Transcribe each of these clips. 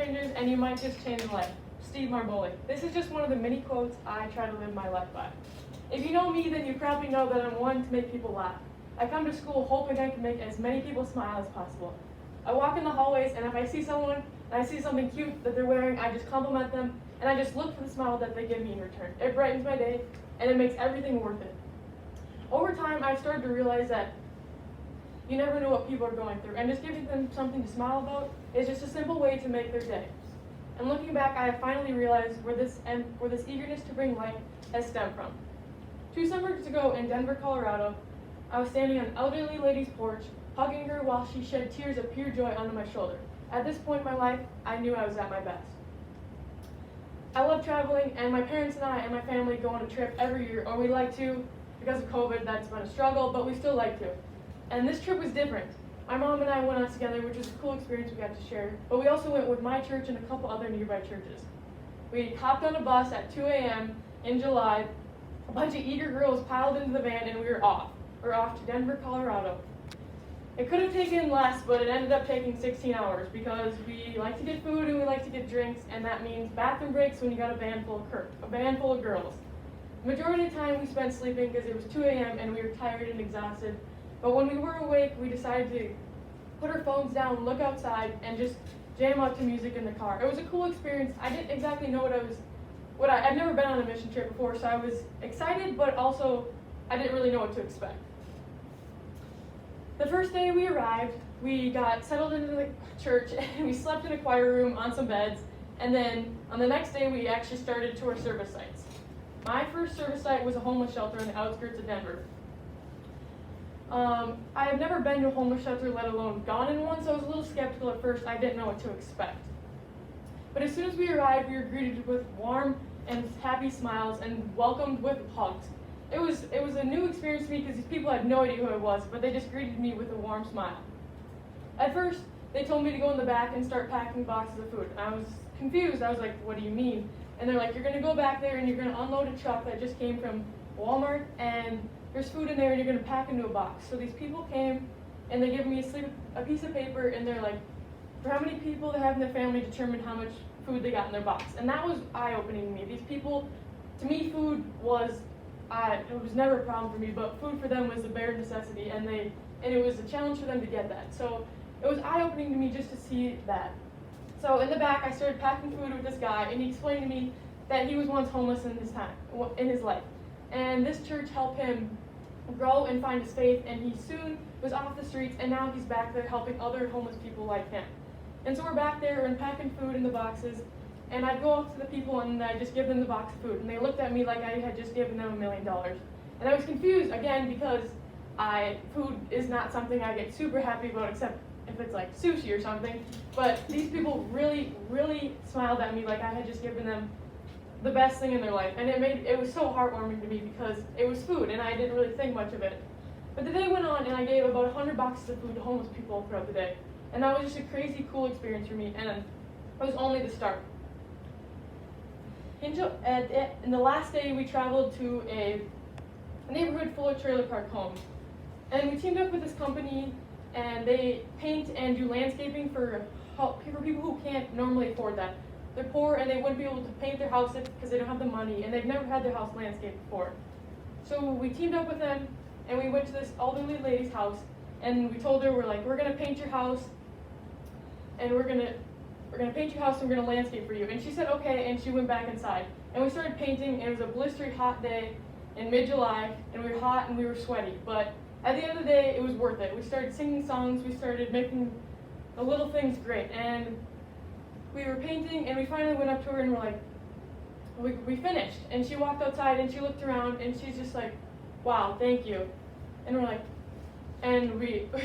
strangers and you might just change a life. Steve Marboli. This is just one of the many quotes I try to live my life by. If you know me, then you probably know that I'm one to make people laugh. I come to school hoping I can make as many people smile as possible. I walk in the hallways, and if I see someone and I see something cute that they're wearing, I just compliment them, and I just look for the smile that they give me in return. It brightens my day, and it makes everything worth it. Over time, I've started to realize that you never know what people are going through, and just giving them something to smile about is just a simple way to make their day. And looking back, I have finally realized where this eagerness to bring light has stemmed from. 2 summers ago in Denver, Colorado, I was standing on an elderly lady's porch, hugging her while she shed tears of pure joy onto my shoulder. At this point in my life, I knew I was at my best. I love traveling, and my parents and I and my family go on a trip every year, or we like to. Because of COVID, that's been a struggle, but we still like to. And this trip was different. My mom and I went out together, which was a cool experience we got to share, but we also went with my church and a couple other nearby churches. We hopped on a bus at 2 a.m. in July. A bunch of eager girls piled into the van, and we were off. We're off to Denver, Colorado. It could have taken less, but it ended up taking 16 hours because we like to get food and we like to get drinks, and that means bathroom breaks when you got a van full of girls. The majority of the time we spent sleeping because it was 2 a.m. and we were tired and exhausted. But when we were awake, we decided to put our phones down, look outside, and just jam out to music in the car. It was a cool experience. I didn't exactly know I'd never been on a mission trip before, so I was excited, but also I didn't really know what to expect. The first day we arrived, we got settled into the church and we slept in a choir room on some beds, and then on the next day we actually started to our service sites. My first service site was a homeless shelter in the outskirts of Denver. I have never been to a homeless shelter, let alone gone in one, so I was a little skeptical at first. I didn't know what to expect. But as soon as we arrived, we were greeted with warm and happy smiles and welcomed with hugs. It was a new experience to me because these people had no idea who I was, but they just greeted me with a warm smile. At first, they told me to go in the back and start packing boxes of food. And I was confused. I was like, what do you mean? And they're like, you're going to go back there and you're going to unload a truck that just came from Walmart, and there's food in there and you're going to pack into a box. So these people came and they gave me a piece of paper, and they're like, for how many people they have in their family determine how much food they got in their box. And that was eye-opening to me. These people, to me, food was, it was never a problem for me, but food for them was a bare necessity, and it was a challenge for them to get that. So it was eye-opening to me just to see that. So in the back, I started packing food with this guy, and he explained to me that he was once homeless in his life. And this church helped him grow and find his faith, and he soon was off the streets, and now he's back there helping other homeless people like him. And so we're back there and packing food in the boxes, and I'd go up to the people and I'd just give them the box of food, and they looked at me like I had just given them $1 million. And I was confused, again, because food is not something I get super happy about, except if it's like sushi or something. But these people really, really smiled at me like I had just given them the best thing in their life. And it was so heartwarming to me because it was food, and I didn't really think much of it. But the day went on, and I gave about 100 boxes of food to homeless people throughout the day. And that was just a crazy cool experience for me, and it was only the start. In the last day, we traveled to a neighborhood full of trailer park homes. And we teamed up with this company, and they paint and do landscaping for people who can't normally afford that. They're poor, and they wouldn't be able to paint their house because they don't have the money, and they've never had their house landscaped before. So we teamed up with them, and we went to this elderly lady's house, and we told her, we're going to paint your house, and we're gonna paint your house and we're gonna landscape for you. And she said okay, and she went back inside. And we started painting, and it was a blistery hot day in mid-July, and we were hot and we were sweaty. But at the end of the day, it was worth it. We started singing songs, we started making the little things great. And we were painting, and we finally went up to her and we're like, we finished. And she walked outside and she looked around and she's just like, wow, thank you. And we're like,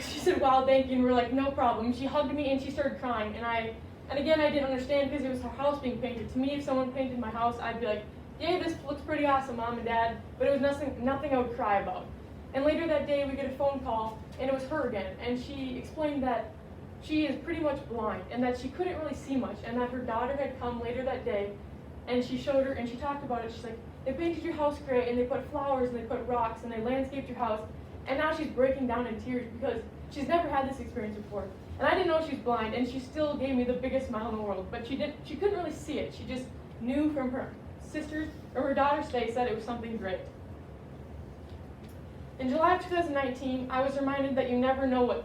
she said, wow, thank you, and we're like, no problem. She hugged me and she started crying, and again, I didn't understand because it was her house being painted. To me, if someone painted my house, I'd be like, yay, this looks pretty awesome, Mom and Dad, but it was nothing I would cry about. And later that day, we get a phone call, and it was her again, and she explained that she is pretty much blind, and that she couldn't really see much, and that her daughter had come later that day, and she showed her, and she talked about it. She's like, they painted your house gray, and they put flowers, and they put rocks, and they landscaped your house. And now she's breaking down in tears because she's never had this experience before. And I didn't know she was blind, and she still gave me the biggest smile in the world. But she couldn't really see it. She just knew from her sisters or her daughter's face that it was something great. In July of 2019, I was reminded that you never know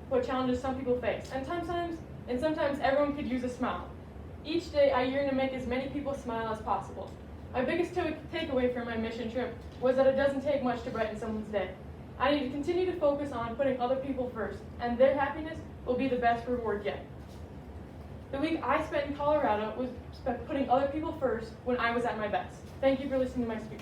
what challenges some people face, and sometimes everyone could use a smile. Each day, I yearn to make as many people smile as possible. My biggest takeaway from my mission trip was that it doesn't take much to brighten someone's day. I need to continue to focus on putting other people first, and their happiness will be the best reward yet. The week I spent in Colorado was spent putting other people first when I was at my best. Thank you for listening to my speech.